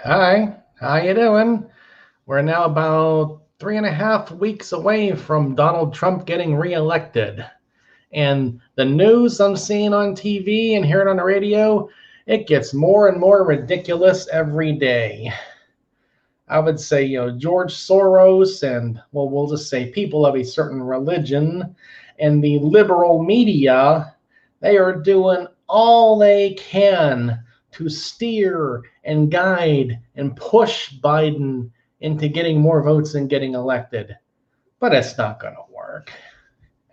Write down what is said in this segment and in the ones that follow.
Hi, how you doing? We're now about 3.5 weeks away from Donald Trump getting reelected. And the news I'm seeing on TV and hearing on the radio, it gets more and more ridiculous every day. I would say, George Soros and, well, we'll just say people of a certain religion and the liberal media, they are doing all they can to steer and guide and push Biden into getting more votes and getting elected. But it's not going to work.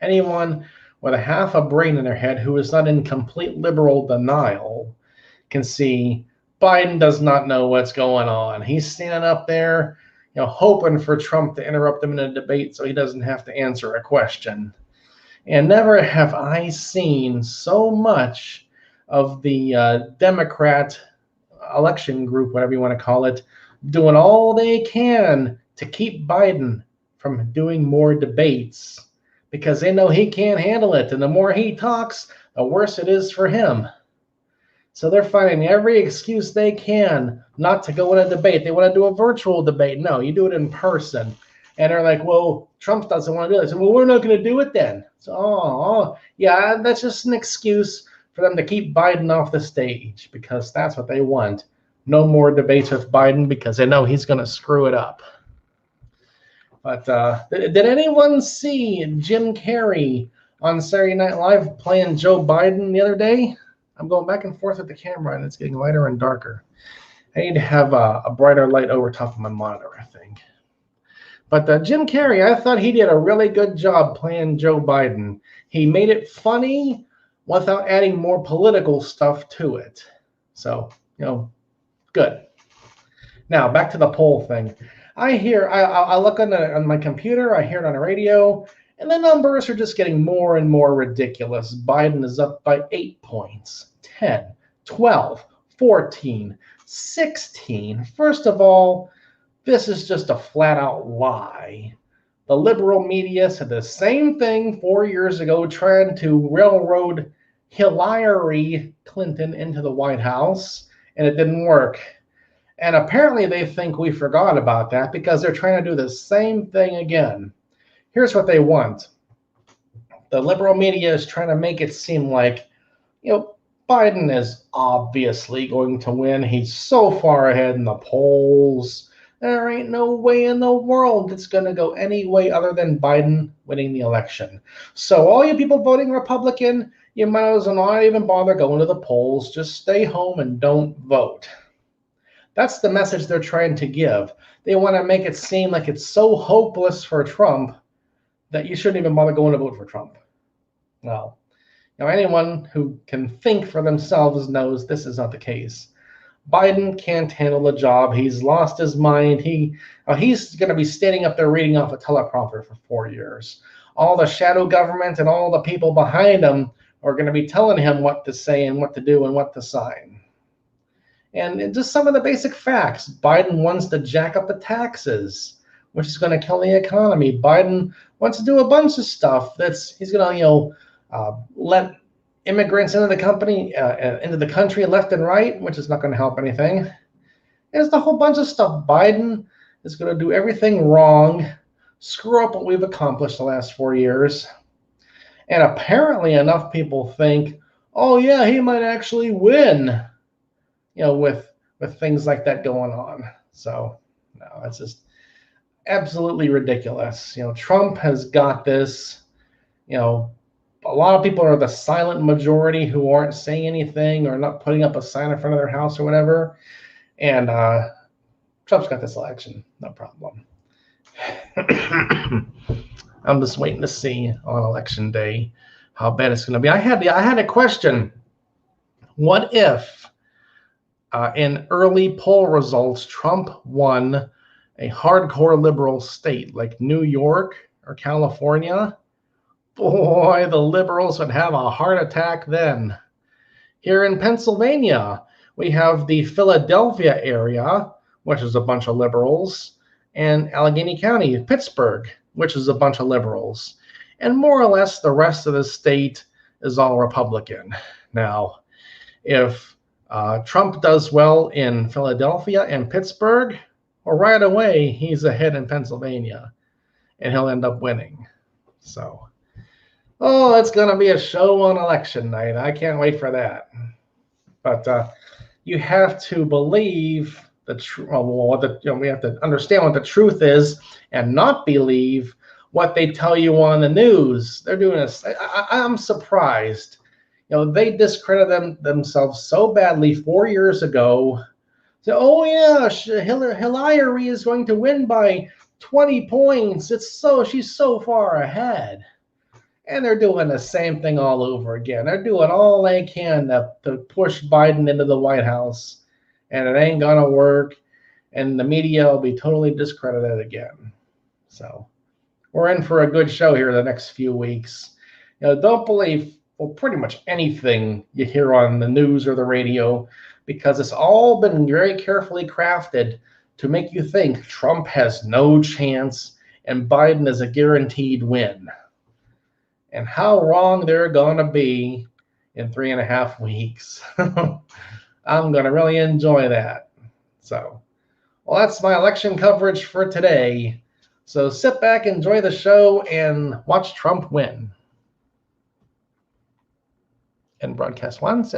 Anyone with a half a brain in their head who is not in complete liberal denial can see Biden does not know what's going on. He's standing up there, hoping for Trump to interrupt him in a debate so he doesn't have to answer a question. And never have I seen so much of the Democrat election group, whatever you want to call it, doing all they can to keep Biden from doing more debates because they know he can't handle it. And the more he talks, the worse it is for him. So they're finding every excuse they can not to go in a debate. They want to do a virtual debate. No, you do it in person. And they're like, well, Trump doesn't want to do it. So, well, we're not going to do it then. So, yeah, that's just an excuse for them to keep Biden off the stage because that's what they want. No more debates with Biden because they know he's going to screw it up. But did anyone see Jim Carrey on Saturday Night Live playing Joe Biden the other day? I'm going back and forth with the camera, and it's getting lighter and darker. I need to have a brighter light over top of my monitor, I think. But Jim Carrey, I thought he did a really good job playing Joe Biden. He made it funny without adding more political stuff to it. So, good. Now, back to the poll thing. I look on my computer, I hear it on the radio, and the numbers are just getting more and more ridiculous. Biden is up by 8 points, 10, 12, 14, 16. First of all, this is just a flat out lie. The liberal media said the same thing 4 years ago, trying to railroad Hillary Clinton into the White House, and it didn't work. And apparently they think we forgot about that because they're trying to do the same thing again. Here's what they want. The liberal media is trying to make it seem like, Biden is obviously going to win. He's so far ahead in the polls. There ain't no way in the world it's going to go any way other than Biden winning the election. So all you people voting Republican, you might as well not even bother going to the polls. Just stay home and don't vote. That's the message they're trying to give. They want to make it seem like it's so hopeless for Trump that you shouldn't even bother going to vote for Trump. No. Anyone who can think for themselves knows this is not the case. Biden can't handle the job. He's lost his mind. He's going to be standing up there reading off a teleprompter for 4 years. All the shadow government and all the people behind him are going to be telling him what to say and what to do and what to sign. And just some of the basic facts. Biden wants to jack up the taxes, which is going to kill the economy. Biden wants to do a bunch of stuff. He's going to, let immigrants into the country left and right, which is not going to help anything. There's a whole bunch of stuff. Biden is going to do everything wrong, screw up what we've accomplished the last 4 years. And apparently enough people think, oh yeah, he might actually win, with things like that going on. So no, it's just absolutely ridiculous. Trump has got this. A lot of people are the silent majority who aren't saying anything or not putting up a sign in front of their house or whatever. And Trump's got this election, no problem. I'm just waiting to see on election day how bad it's going to be. I had a question. What if in early poll results, Trump won a hardcore liberal state like New York or California? Boy, the liberals would have a heart attack then. Here in Pennsylvania, we have the Philadelphia area, which is a bunch of liberals, and Allegheny County, Pittsburgh, which is a bunch of liberals. And more or less the rest of the state is all Republican. Now, if Trump does well in Philadelphia and Pittsburgh, or right away he's ahead in Pennsylvania, and he'll end up winning. So, oh, it's going to be a show on election night. I can't wait for that. But you have to believe the truth. We have to understand what the truth is, and not believe what they tell you on the news. They're doing this. I'm surprised. They discredited themselves so badly 4 years ago. So, oh yeah, Hillary is going to win by 20 points. She's so far ahead. And they're doing the same thing all over again. They're doing all they can to push Biden into the White House, and it ain't gonna work. And the media will be totally discredited again. So we're in for a good show here the next few weeks. Don't believe pretty much anything you hear on the news or the radio, because it's all been very carefully crafted to make you think Trump has no chance and Biden is a guaranteed win. And how wrong they're going to be in 3.5 weeks. I'm going to really enjoy that. So, well, that's my election coverage for today. So sit back, enjoy the show, and watch Trump win. And broadcast once. And